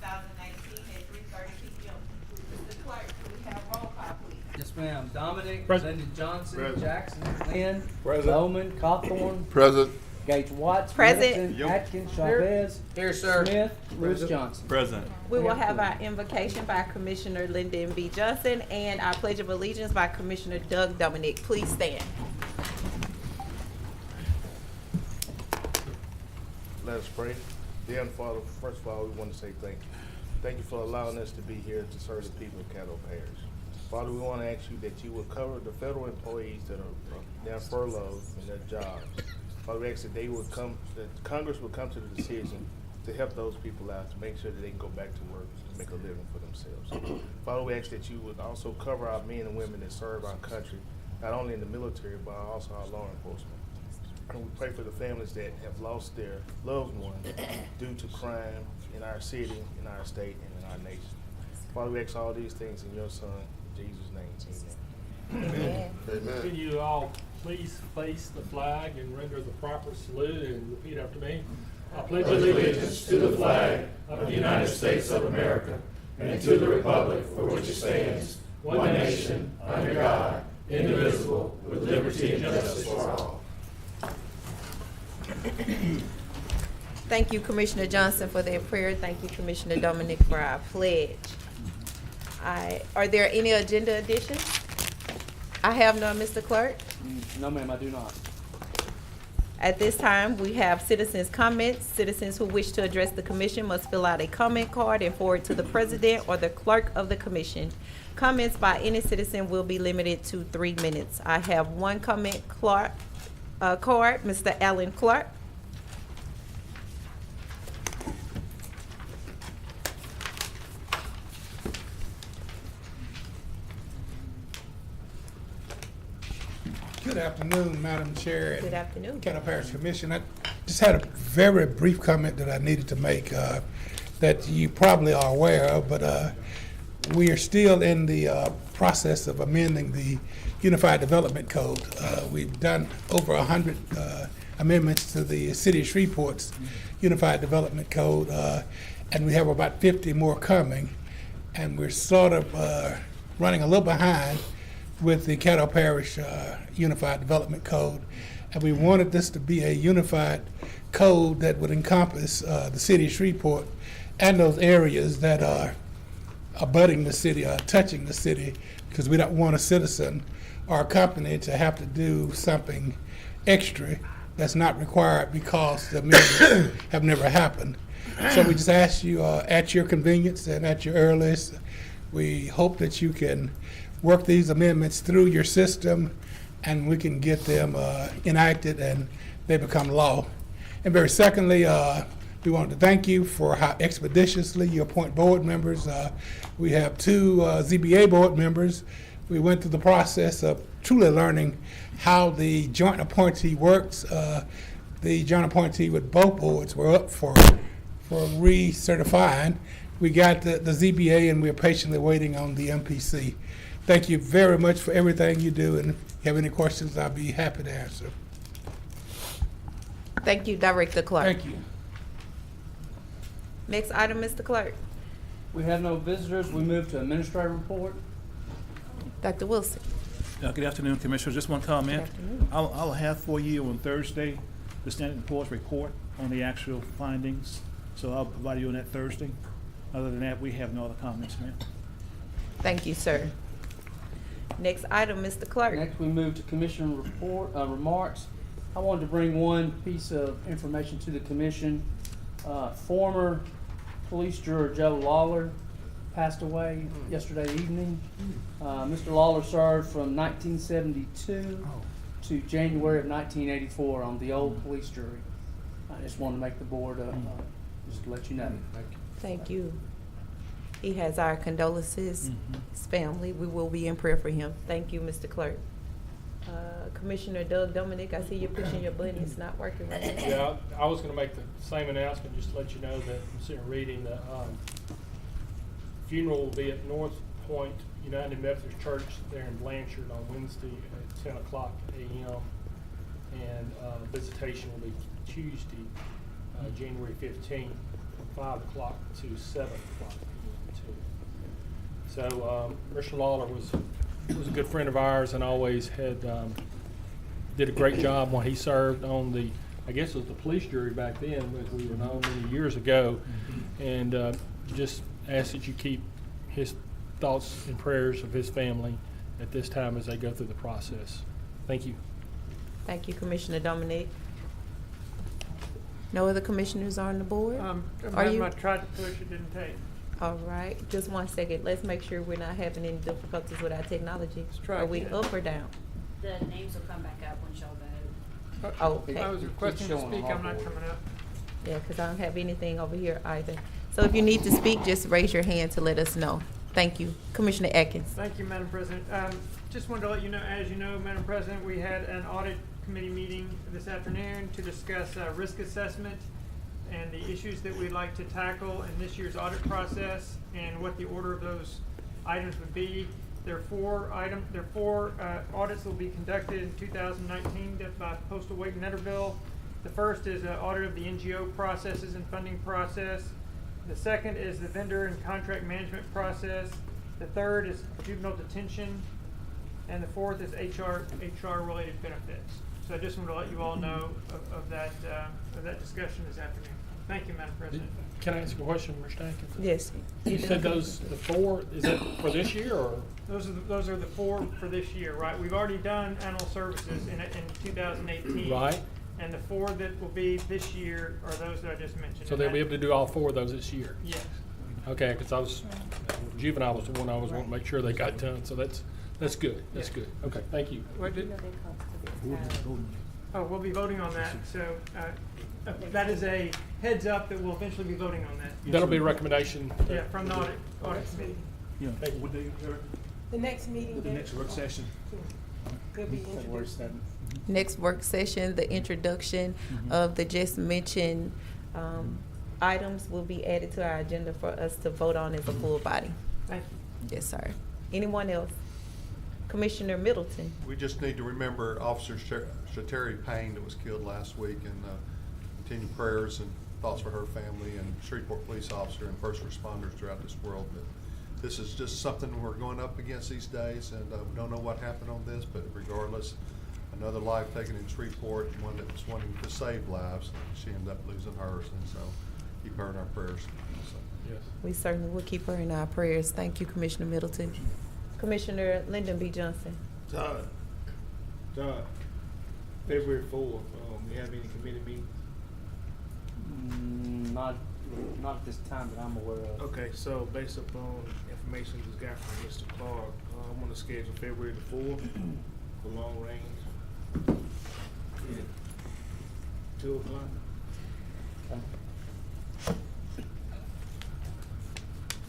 2019 at 3:30 p.m. Mr. Clerk, can we have roll call, please? Yes, ma'am. Dominic, Present. Lyndon Johnson, Present. Jackson, Lynn, Present. Bowman, Cawthorn, Present. Gage Watts, Present. Middleton, Yep. Atkins, Chavez, Here, sir. Smith, Lewis Present. Johnson. Present. We will have our invocation by Commissioner Lyndon B. Johnson and our Pledge of Allegiance by Commissioner Doug Dominic. Please stand. Let us pray. Dear Heavenly Father, first of all, we want to say thank you. Thank you for allowing us to be here to serve the people of Caddo Parish. Father, we want to ask you that you will cover the federal employees that are now furloughed in their jobs. Father, we ask that they will come, that Congress will come to the decision to help those people out, to make sure that they can go back to work and make a living for themselves. Father, we ask that you would also cover our men and women that serve our country, not only in the military, but also our law enforcement. And we pray for the families that have lost their loved ones due to crime in our city, in our state, and in our nation. Father, we ask all these things in your Son, Jesus' name. Amen. Amen. Can you all please face the flag and render the proper salute and repeat after me? I pledge allegiance to the flag of the United States of America and to the republic for which it stands, one nation, under God, indivisible, with liberty and justice for all. Thank you, Commissioner Johnson, for that prayer. Thank you, Commissioner Dominic, for our pledge. Are there any agenda additions? I have none, Mr. Clerk. No, ma'am, I do not. At this time, we have citizens' comments. Citizens who wish to address the commission must fill out a comment card and forward to the president or the clerk of the commission. Comments by any citizen will be limited to 3 minutes. I have one comment card, Mr. Alan Clark. Good afternoon, Madam Chair. Good afternoon. Caddo Parish Commission. I just had a very brief comment that I needed to make that you probably are aware of, but we are still in the process of amending the Unified Development Code. We've done over 100 amendments to the City of Shreveport's Unified Development Code, and we have about 50 more coming, and we're sort of running a little behind with the Caddo Parish Unified Development Code, and we wanted this to be a unified code that would encompass the city of Shreveport and those areas that are abutting the city, touching the city, because we don't want a citizen or a company to have to do something extra that's not required because the amendments have never happened. So we just ask you at your convenience and at your earliest, we hope that you can work these amendments through your system and we can get them enacted and they become law. And very secondly, we want to thank you for how expeditiously you appoint board members. We have 2 ZBA board members. We went through the process of truly learning how the joint appointee works. The joint appointee with both boards were up for recertifying. We got the ZBA and we're patiently waiting on the MPC. Thank you very much for everything you do, and if you have any questions, I'll be happy to answer. Thank you, Director Clark. Thank you. Next item, Mr. Clerk. We have no visitors. We move to administrative report. Dr. Wilson. Good afternoon, Commissioner. Just one comment. Good afternoon. I'll have for you on Thursday the Standard & Poor's report on the actual findings. So I'll provide you on that Thursday. Other than that, we have no other comments, ma'am. Thank you, sir. Next item, Mr. Clerk. Next, we move to commission report remarks. I wanted to bring one piece of information to the commission. Former police juror Joe Lawler passed away yesterday evening. Mr. Lawler served from 1972 to January of 1984 on the old police jury. I just wanted to make the board just to let you know. Thank you. He has our condolences, his family. We will be in prayer for him. Thank you, Mr. Clerk. Commissioner Doug Dominic, I see you're pushing your button. It's not working right now. Yeah, I was going to make the same announcement just to let you know that I'm sitting reading the funeral will be at North Point United Methodist Church there in Blanchard on Wednesday at 10 o'clock a.m. And visitation will be Tuesday, January 15th. 5 o'clock to 7 o'clock. So Mr. Lawler was a good friend of ours and always had did a great job when he served on the, I guess it was the police jury back then, as we were known many years ago. And just ask that you keep his thoughts and prayers of his family at this time as they go through the process. Thank you. Thank you, Commissioner Dominic. No other commissioners on the board? Are you? I tried to push, it didn't take. All right, just 1 second. Let's make sure we're not having any difficulties with our technology. try Are we again. up or down? The names will come back up when y'all vote. Okay. I was requesting to showing speak, on I'm not board. coming up. Yeah, because I don't have anything over here either. So if you need to speak, just raise your hand to let us know. Thank you. Commissioner Atkins. Thank you, Madam President. Just wanted to let you know, as you know, Madam President, we had an audit committee meeting this afternoon to discuss risk assessment and the issues that we'd like to tackle in this year's audit process and what the order of those items would be. There are four audits that will be conducted in 2019 by Postal Wake and Netterville. The first is an audit of the NGO processes and funding process. The second is the vendor and contract management process. The third is juvenile detention. And the fourth is HR related benefits. So I just want to let you all know of that discussion this afternoon. Thank you, Madam President. Can I ask a question, Mr. Atkins? Yes. You said the 4, is that for this year or? Those are the 4 for this year, right? We've already done annual services in 2018. Right. And the 4 that will be this year are those that I just mentioned. So they'll be able to do all 4 of those this year? Yes. Okay, because juvenile was the one I was wanting to make sure they got done, so that's good, that's Yeah. good. Okay, thank you. What did, we'll be voting on that, so that is a heads up that we'll eventually be voting on that. That'll be a recommendation. Yeah, from the audit committee. Yeah, what day, sir? The next meeting. The next work session? Could be introduced. Next work session, the introduction of the just mentioned items will be added to our agenda for us to vote on as a full body. Thank you. Yes, sir. Anyone else? Commissioner Middleton. We just need to remember Officer Shateri Payne that was killed last week, and continue prayers and thoughts for her family and Shreveport police officer and first responders throughout this world. But this is just something we're going up against these days, and we don't know what happened on this, but regardless, another life taken in Shreveport, one that was wanting to save lives, she ended up losing hers, and so keep her in our prayers. So. Yes. We certainly will keep her in our prayers. Thank you, Commissioner Middleton. Commissioner Lyndon B. Johnson. Todd, February 4th, we have any committee meetings? Not at this time that I'm aware of. Okay, so based upon information we just got from Mr. Clark, I'm gonna schedule February the 4th for long range at 2 o'clock.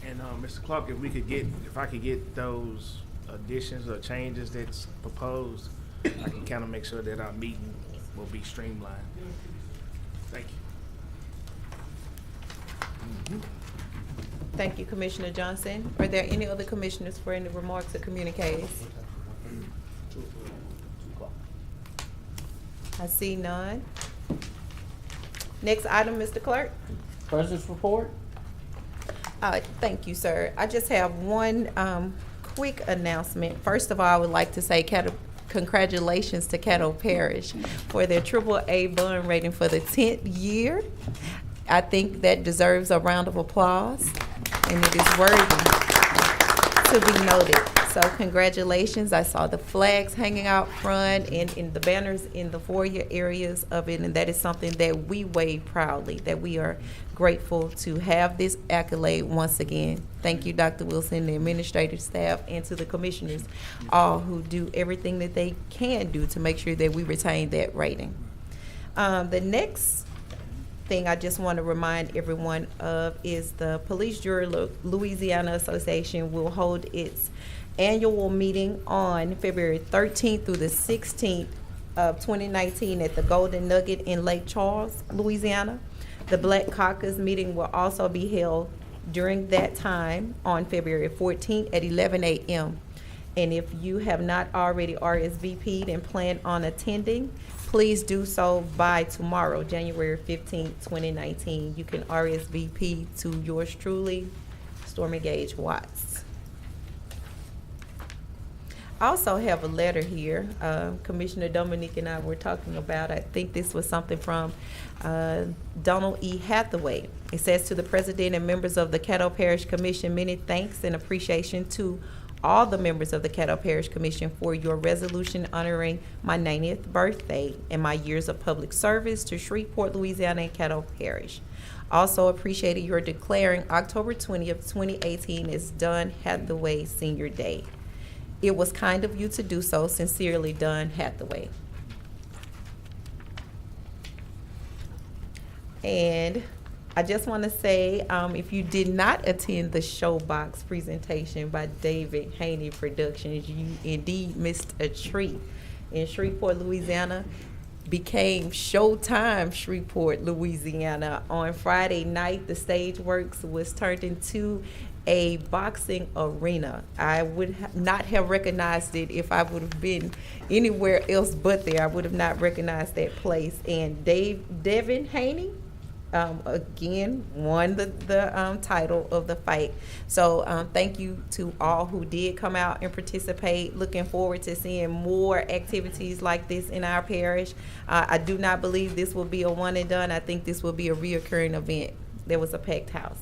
And Mr. Clark, if I could get those additions or changes that's proposed, I can kind of make sure that our meeting will be streamlined. Thank you. Thank you, Commissioner Johnson. Are there any other commissioners for any remarks or communiques? I see none. Next item, Mr. Clerk. President's report? Thank you, sir. I just have one quick announcement. First of all, I would like to say congratulations to Caddo Parish for their AAA bond rating for the 10th year. I think that deserves a round of applause, and it is worthy to be noted. So congratulations. I saw the flags hanging out front and in the banners in the foyer areas of it, and that is something that we wave proudly, that we are grateful to have this accolade once again. Thank you, Dr. Wilson, the administrative staff, and to the commissioners, all who do everything that they can do to make sure that we retain that rating. The next thing I just want to remind everyone of is the Police Jury Louisiana Association will hold its annual meeting on February 13th through the 16th of 2019 at the Golden Nugget in Lake Charles, Louisiana. The Black Caucus meeting will also be held during that time on February 14th at 11 a.m. And if you have not already RSVP'd and plan on attending, please do so by tomorrow, January 15th, 2019. You can RSVP to yours truly, Stormy Gage Watts. I also have a letter here. Commissioner Dominique and I were talking about, I think this was something from Donald E. Hathaway. It says, to the President and members of the Caddo Parish Commission, many thanks and appreciation to all the members of the Caddo Parish Commission for your resolution honoring my 90th birthday and my years of public service to Shreveport, Louisiana and Caddo Parish. Also appreciated your declaring October 20th, 2018 as Don Hathaway Senior Day. It was kind of you to do so. Sincerely, Don Hathaway. And I just want to say, if you did not attend the Showbox presentation by David Haney Productions, you indeed missed a treat. In Shreveport, Louisiana, became Showtime Shreveport, Louisiana. On Friday night, the stage works was turned into a boxing arena. I would not have recognized it if I would have been anywhere else but there. I would have not recognized that place. And Devin Haney, again, won the title of the fight. So thank you to all who did come out and participate. Looking forward to seeing more activities like this in our parish. I do not believe this will be a one and done. I think this will be a reoccurring event. There was a packed house.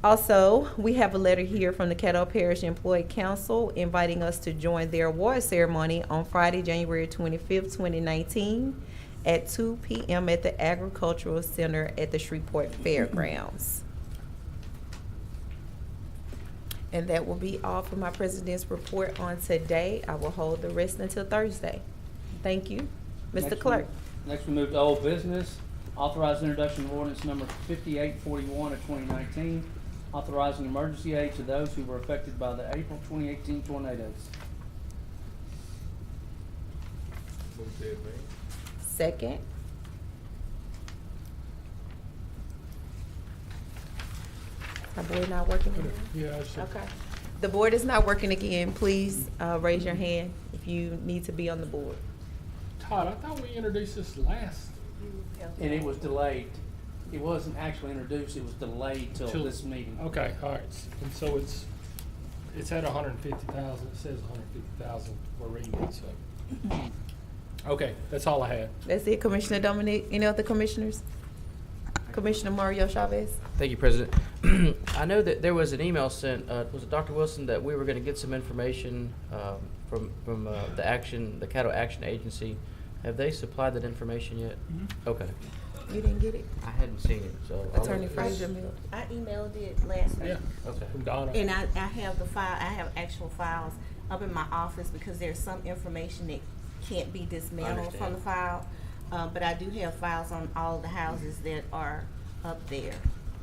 Also, we have a letter here from the Caddo Parish Employee Council inviting us to join their award ceremony on Friday, January 25th, 2019 at 2 p.m. at the Agricultural Center at the Shreveport Fairgrounds. And that will be all for my President's report on today. I will hold the rest until Thursday. Thank you. Mr. Clerk. Next we move to old business. Authorized introduction of ordinance number 5841 of 2019, authorizing emergency aid to those who were affected by the April 2018 tornadoes. Move to advance. Second. Our board not working again? Yeah, I see. Okay. The board is not working again. Please raise your hand if you need to be on the board. Todd, I thought we introduced this last. And it was delayed. It wasn't actually introduced, it was delayed till this meeting. Okay, all right. And so it's at 150,000. It says 150,000 we're reading it, so. Okay, that's all I had. That's it, Commissioner Dominique. Any other commissioners? Commissioner Mario Chavez. Thank you, President. I know that there was an email sent, was it Dr. Wilson, that we were going to get some information from the Caddo Action Agency. Have they supplied that information yet? Mm-hmm. Okay. You didn't get it? I hadn't seen it, so. Attorney Fraser Mills. I emailed it last week. Yeah. Okay. From Donna. And I have the file, I have actual files up in my office because there's some information that can't be dismantled from the file. But I do have files on all the houses that are up there.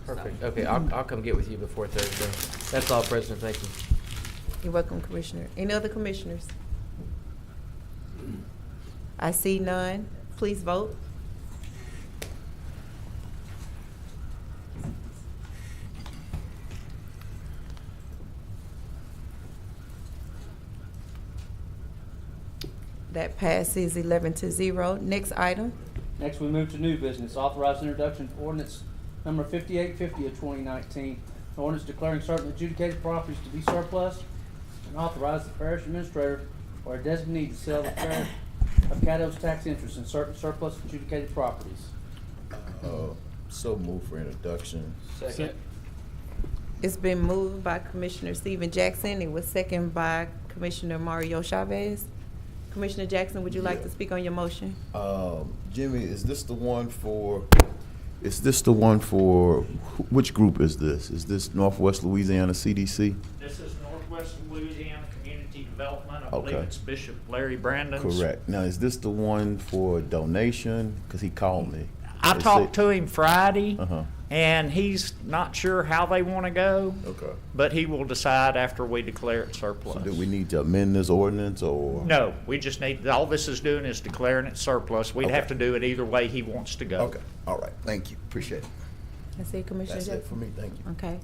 Perfect. So. Okay, I'll come get with you before Thursday. That's all, President. Thank you. You're welcome, Commissioner. Any other commissioners? I see none. Please vote. That passes 11-0. Next item. Next we move to new business. Authorized introduction of ordinance number 5850 of 2019. An ordinance declaring certain adjudicated properties to be surplus and authorize the parish administrator or a designee to sell the share of Caddo's tax interest in certain surplus adjudicated properties. So move for introduction. Second. It's been moved by Commissioner Stephen Jackson. It was seconded by Commissioner Mario Chavez. Commissioner Jackson, would you like to speak on your motion? Jimmy, is this the one for, which group is this? Is this Northwest Louisiana CDC? This is Northwest Louisiana Community Development. I believe Okay. it's Bishop Larry Brandon's. Correct. Now, is this the one for donation? Because he called me. I They talked said- to him Friday, Uh-huh. and he's not sure how they want to go, Okay. but he will decide after we declare it surplus. So do we need to amend this ordinance or? No, we just need, all this is doing is declaring it surplus. We'd have to Okay. do it either way he wants to go. Okay, all right, thank you, appreciate it. I see Commissioner That's Jackson. it for me, thank you. Okay.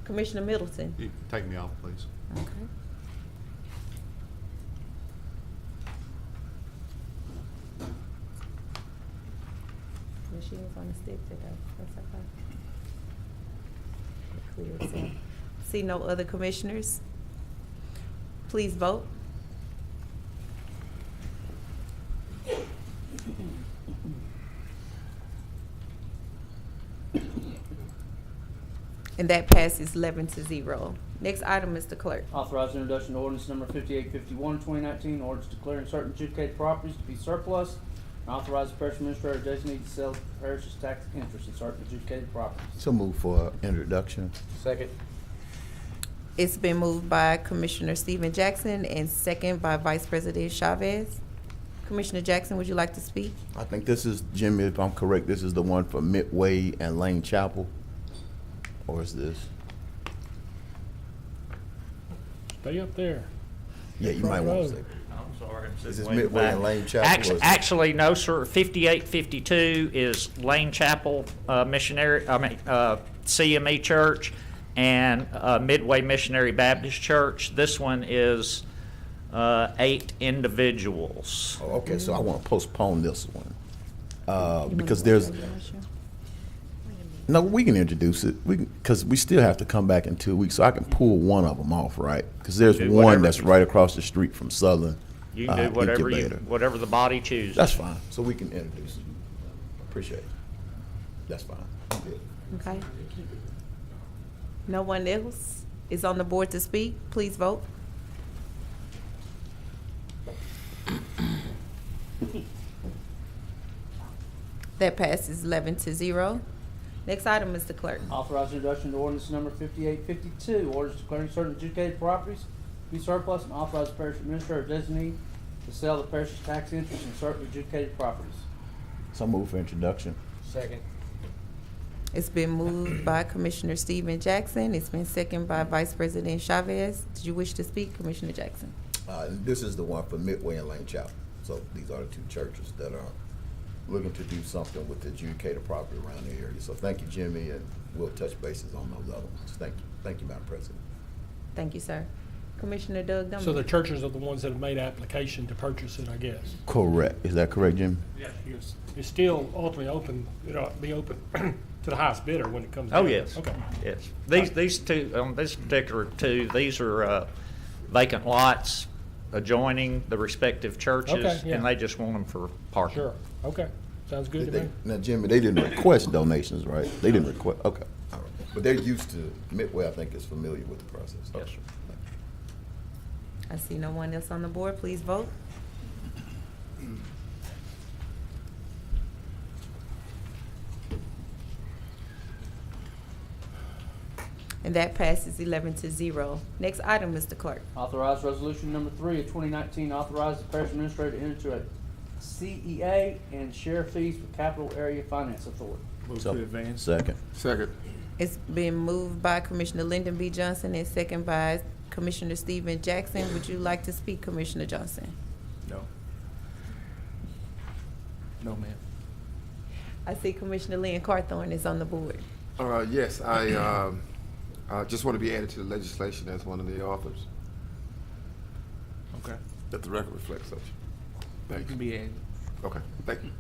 Commissioner Middleton. You can take me off, please. Okay. Machine's on the stick today. That's okay. Clear, so. See no other commissioners? Please vote. And that passes 11-0. Next item, Mr. Clerk. Authorize introduction of ordinance number 5851, 2019, ordinance declaring certain adjudicated properties to be surplus, and authorize the parish administrator designate to sell the parish's tax interest in certain adjudicated properties. So move for introduction. Second. It's been moved by Commissioner Stephen Jackson and second by Vice President Chavez. Commissioner Jackson, would you like to speak? I think this is, Jimmy, if I'm correct, this is the one for Midway and Lane Chapel? Or is this? Stay up there. Yeah, you might want to say. I'm sorry. Is this Midway and Lane Chapel? or is it- Actually, no, sir. 5852 is Lane Chapel CME Church and Midway Missionary Baptist Church. This one is 8 individuals. Oh, okay, so I want to postpone this one. Because there's, no, we can introduce it. Because we still have to come back in 2 weeks, so I can pull one of them off, right? Because there's Do one whatever. that's right across the street from Southern You can do Incubator. whatever the body chooses. That's fine, so we can introduce it. Appreciate it. That's fine. I'm good. Okay. No one else is on the board to speak. Please vote. That passes 11-0. Next item, Mr. Clerk. Authorize introduction of ordinance number 5852, ordinance declaring certain adjudicated properties to be surplus, and authorize the parish administrator designate to sell the parish's tax interest in certain adjudicated properties. So move for introduction. Second. It's been moved by Commissioner Stephen Jackson. It's been seconded by Vice President Chavez. Did you wish to speak, Commissioner Jackson? This is the one for Midway and Lane Chapel. So these are the two churches that are looking to do something with the adjudicated property around the area. So thank you, Jimmy, and we'll touch bases on those other ones. Thank you. Thank you, Madam President. Thank you, sir. Commissioner Doug Dummey. So the churches are the ones that have made application to purchase it, I guess. Correct. Is that correct, Jimmy? Yes. It's still ultimately open, it'll be open to the highest bidder when it comes Oh, down. yes. Okay. Yes. These two, on this particular two, these are vacant lots adjoining the respective churches, Okay, yeah. and they just want them for parking. Sure. Okay. Sounds good to me. Now, Jimmy, they didn't request donations, right? They didn't request, okay. All right. But they're used to, Midway, I think, is familiar with the process. Yes, sir. I see no one else on the board. Please vote. And that passes 11-0. Next item, Mr. Clerk. Authorize resolution number 3 of 2019, authorize the parish administrator to enter into a CEA and share fees with Capital Area Finance Authority. Move So- to advance. Second. Second. It's been moved by Commissioner Lyndon B. Johnson and second by Commissioner Stephen Jackson. Would you like to speak, Commissioner Johnson? No. No, ma'am. I see Commissioner Lynn Carthorne is on the board. Yes, I just want to be added to the legislation as one of the authors. Okay. Let the record reflect such. You Thanks. can be added. Okay, thank you.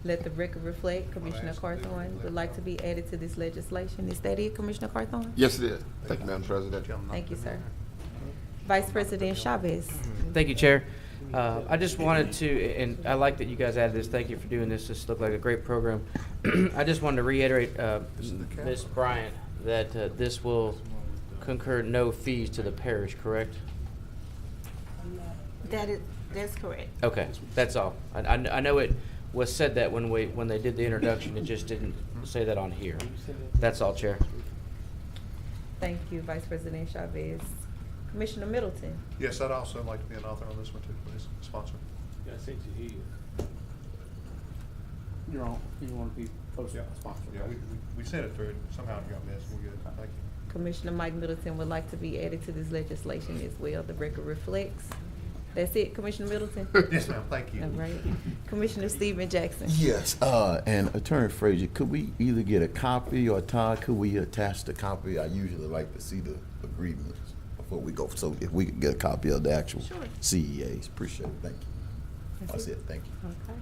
Let the record reflect, Commissioner Carthorne would like to be added to this legislation. Is that it, Commissioner Carthorne? Yes, it is. Thank you, Madam President. Thank you, sir. Vice President Chavez. Thank you, Chair. I just wanted to, and I like that you guys added this. Thank you for doing this. This looked like a great program. I just wanted to reiterate, Ms. Bryant, that this will concur no fees to the parish, correct? That's correct. Okay, that's all. I know it was said that when they did the introduction, it just didn't say that on here. That's all, Chair. Thank you, Vice President Chavez. Commissioner Middleton. Yes, I'd also like to be an author on this one too, please. Sponsor. Yeah, I think you here. You're on, you want to be posted sponsored. Yeah, we sent it through. Somehow it got missed. We're good. Thank you. Commissioner Mike Middleton would like to be added to this legislation as well. The record reflects. That's it, Commissioner Middleton? Yes, ma'am, thank you. All right. Commissioner Stephen Jackson. Yes, and Attorney Frazier, could we either get a copy, or Todd, could we attach the copy? I usually like to see the agreements before we go, so if we could get a copy of the actual Sure. CEAs, appreciate it, thank you. That's it, thank you. Okay.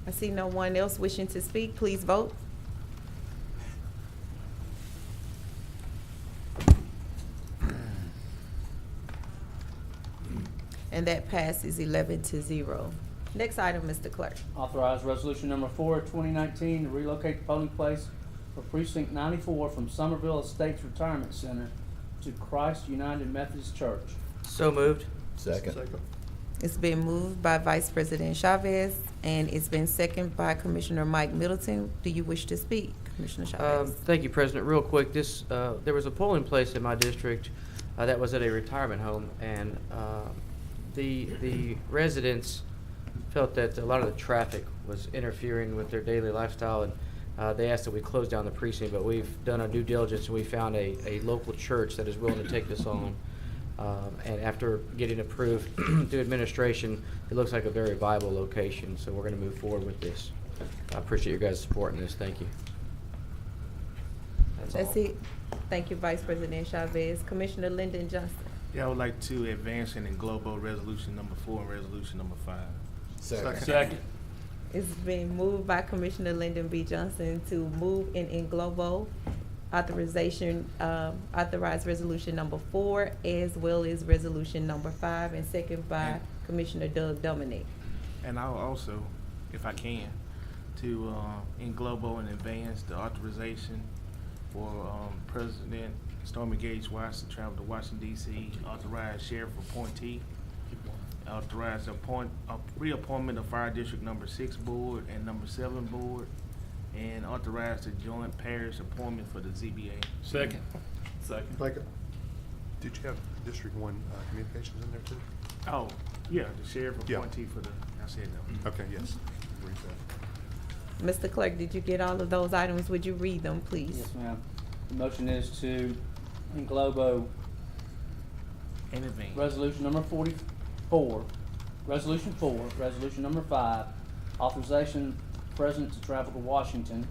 I see no one else wishing to speak. Please vote. And that passes 11-0. Next item, Mr. Clerk. Authorize resolution number 4 of 2019 to relocate the polling place for precinct 94 from Somerville Estates Retirement Center to Christ United Methodist Church. So moved. Second. It's been moved by Vice President Chavez, and it's been seconded by Commissioner Mike Middleton. Do you wish to speak, Commissioner Chavez? Thank you, President. Real quick, there was a polling place in my district that was at a retirement home, and the residents felt that a lot of the traffic was interfering with their daily lifestyle, and they asked that we close down the precinct, but we've done our due diligence, and we found a local church that is willing to take this on. And after getting approved through administration, it looks like a very viable location, so we're going to move forward with this. I appreciate your guys' support in this. Thank you. That's it. Thank you, Vice President Chavez. Commissioner Lyndon Johnson. Yeah, I would like to advance in global resolution number 4 and resolution number 5. Second. It's been moved by Commissioner Lyndon B. Johnson to move in globo authorize resolution number 4 as well as resolution number 5, and second by Commissioner Doug Dominic. And I'll also, if I can, to in global and advance the authorization for President Stormy Gage Watts to travel to Washington, D.C., authorize sheriff appointee, authorize reappointment of Fire District number 6 board and number 7 board, and authorize the joint parish appointment for the ZBA. Second. Did you have District 1 communications in there too? Oh, yeah, the sheriff Yeah. appointee for the, I said that. Okay, yes. Read that. Mr. Clerk, did you get all of those items? Would you read them, please? Yes, ma'am. The motion is to englobo In advance. resolution number 44, resolution 4, resolution number 5, authorization president to travel to Washington,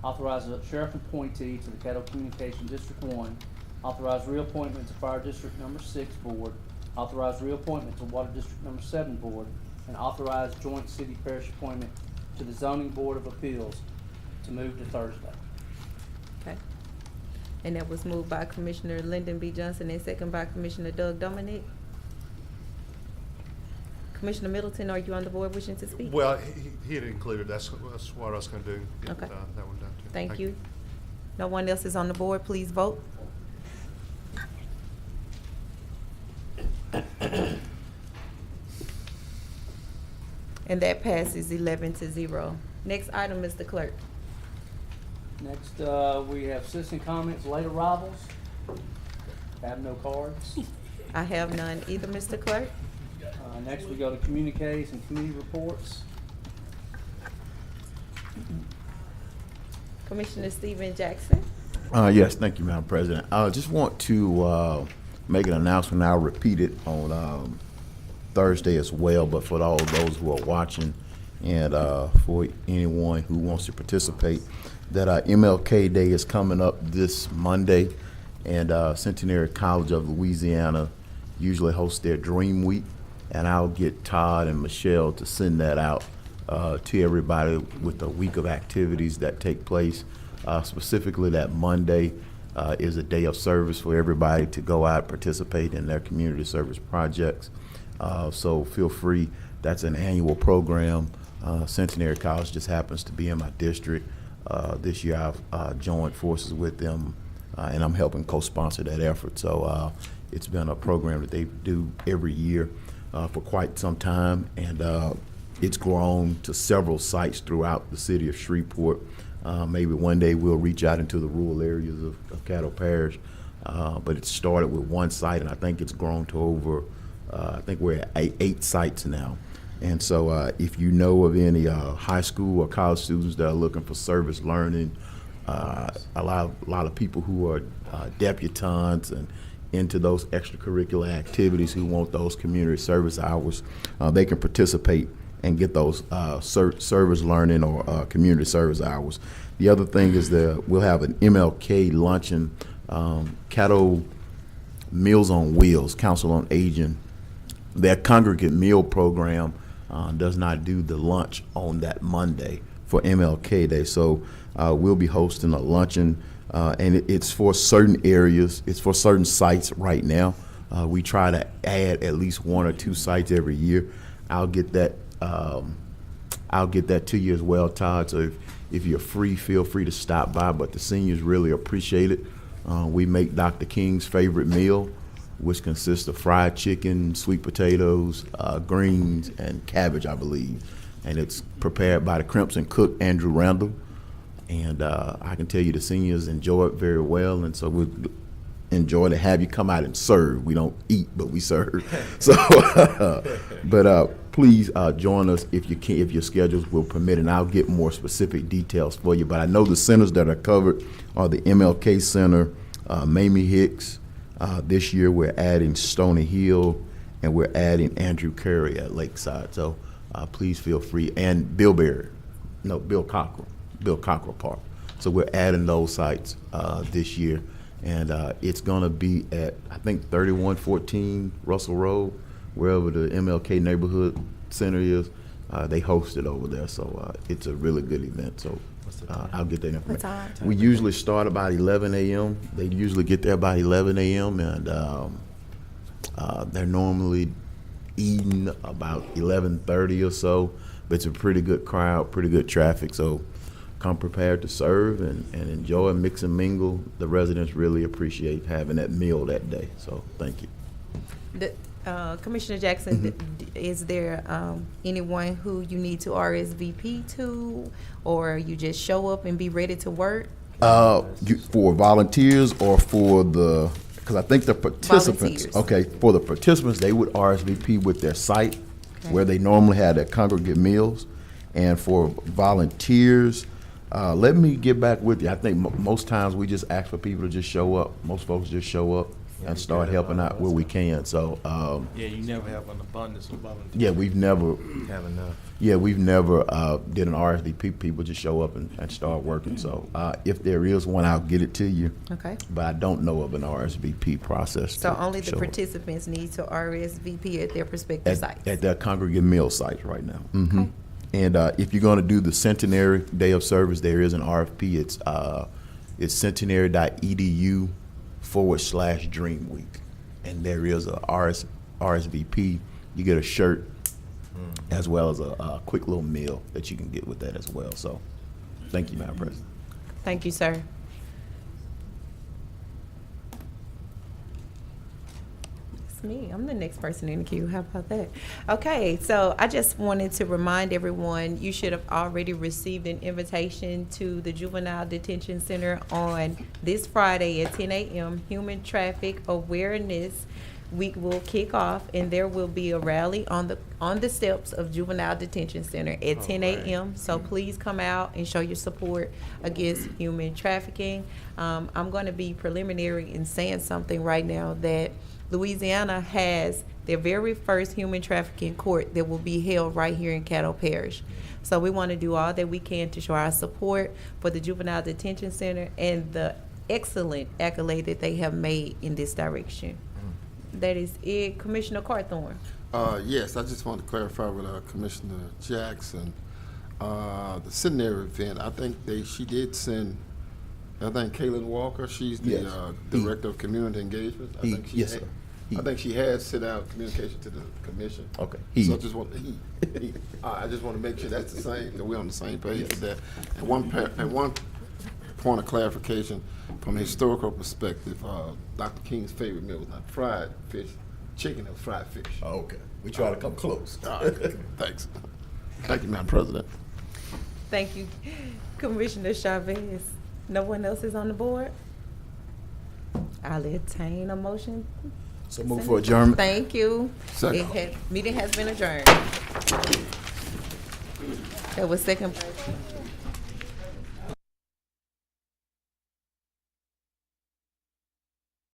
authorize a sheriff appointee to the Caddo Communication District 1, authorize reappointment to Fire District number 6 board, authorize reappointment to Water District number 7 board, and authorize joint city parish appointment to the Zoning Board of Appeals to move to Thursday. Okay. And that was moved by Commissioner Lyndon B. Johnson and second by Commissioner Doug Dominic. Commissioner Middleton, are you on the board wishing to speak? Well, he had included, that's what I was gonna do, get Okay. that one done too. Thank you. No one else is on the board, please vote. And that passes 11-0. Next item, Mr. Clerk. Next, we have citizen comments, late arrivals. Have no cards. I have none either, Mr. Clerk. Next, we go to communiques and committee reports. Commissioner Stephen Jackson. Yes, thank you, Madam President. I just want to make an announcement. I'll repeat it on Thursday as well, but for all those who are watching and for anyone who wants to participate, that MLK Day is coming up this Monday, and Centenary College of Louisiana usually hosts their Dream Week, and I'll get Todd and Michelle to send that out to everybody with a week of activities that take place. Specifically, that Monday is a day of service for everybody to go out and participate in their community service projects. So feel free. That's an annual program. Centenary College just happens to be in my district. This year I've joined forces with them, and I'm helping co-sponsor that effort. So it's been a program that they do every year for quite some time, and it's grown to several sites throughout the city of Shreveport. Maybe one day we'll reach out into the rural areas of Caddo Parish, but it started with one site, and I think it's grown to over, I think we're at 8 sites now. And so if you know of any high school or college students that are looking for service learning, a lot of people who are debutantes and into those extracurricular activities, who want those community service hours, they can participate and get those service learning or community service hours. The other thing is that we'll have an MLK luncheon, Caddo Meals on Wheels, Council on Aging. Their congregate meal program does not do the lunch on that Monday for MLK Day. So we'll be hosting a luncheon, and it's for certain areas. It's for certain sites right now. We try to add at least 1 or 2 sites every year. I'll get that to you as well, Todd. So if you're free, feel free to stop by. But the seniors really appreciate it. We make Dr. King's favorite meal, which consists of fried chicken, sweet potatoes, greens, and cabbage, I believe. And it's prepared by the Crimson cook, Andrew Randall. And I can tell you the seniors enjoy it very well. And so we enjoy to have you come out and serve. We don't eat, but we serve. So, please join us if you can, if your schedules will permit, and I'll get more specific details for you. But I know the centers that are covered are the MLK Center, Mamie Hicks. This year we're adding Stony Hill, and we're adding Andrew Curry at Lakeside. So please feel free, and Bill Cockrell Park. So we're adding those sites this year, and it's gonna be at, I think, 3114 Russell Road, wherever the MLK Neighborhood Center is. They host it over there, so it's a really good event. So I'll get that information. What time? We usually start about 11 a.m. They usually get there by 11 a.m. and they're normally eating about 11:30 or so. But it's a pretty good crowd, pretty good traffic. So come prepared to serve and enjoy, mix and mingle. The residents really appreciate having that meal that day. So thank you. Commissioner Jackson, is there anyone who you need to RSVP to, or you just show up and be ready to work? For volunteers or for the, because I think the participants, Volunteers. okay, for the participants, they would RSVP with their site where they normally have their congregate meals. And for volunteers, let me get back with you. I think most times we just ask for people to just show up. Most folks just show up and start helping out where we can. So Yeah, you never have an abundance of volunteers. yeah, we've never Have enough. did an RSVP. People just show up and start working. So if there is one, I'll get it to you. Okay. But I don't know of an RSVP process. So to only the show up. participants need to RSVP at their respective sites? At their congregate meal sites right now. Okay. And if you're going to do the Centenary Day of Service, there is an RFP. It's centenary.edu/Dream Week. And there is a RSVP. You get a shirt as well as a quick little meal that you can get with that as well. So thank you, Madam President. Thank you, sir. It's me. I'm the next person in the queue. How about that? Okay, so I just wanted to remind everyone, you should have already received an invitation to the Juvenile Detention Center on this Friday at 10 a.m. Human Traffic Awareness Week will kick off, and there will be a rally on the steps of Juvenile Detention Center at 10 a.m. So please come out and show your support against human trafficking. I'm going to be preliminary in saying something right now, that Louisiana has their very first human trafficking court that will be held right here in Caddo Parish. So we want to do all that we can to show our support for the Juvenile Detention Center and the excellent accolade that they have made in this direction. That is it. Commissioner Carthorne. Yes, I just want to clarify with Commissioner Jackson. The Centenary event, I think she did send, I think Kaylin Walker, she's the Director of Community Engagement. I think she has sent out communication to the commission. Okay. So I just want I just want to make sure that's the same, that we're on the same page with that. And one point of clarification, from a historical perspective, Dr. King's favorite meal was not fried fish, chicken, it was fried fish. Oh, okay. We try to come close. Thanks. Thank you, Madam President. Thank you, Commissioner Chavez. No one else is on the board? I'll entertain a motion. So move for adjournment. Thank you. Second. Meeting has been adjourned. That was second.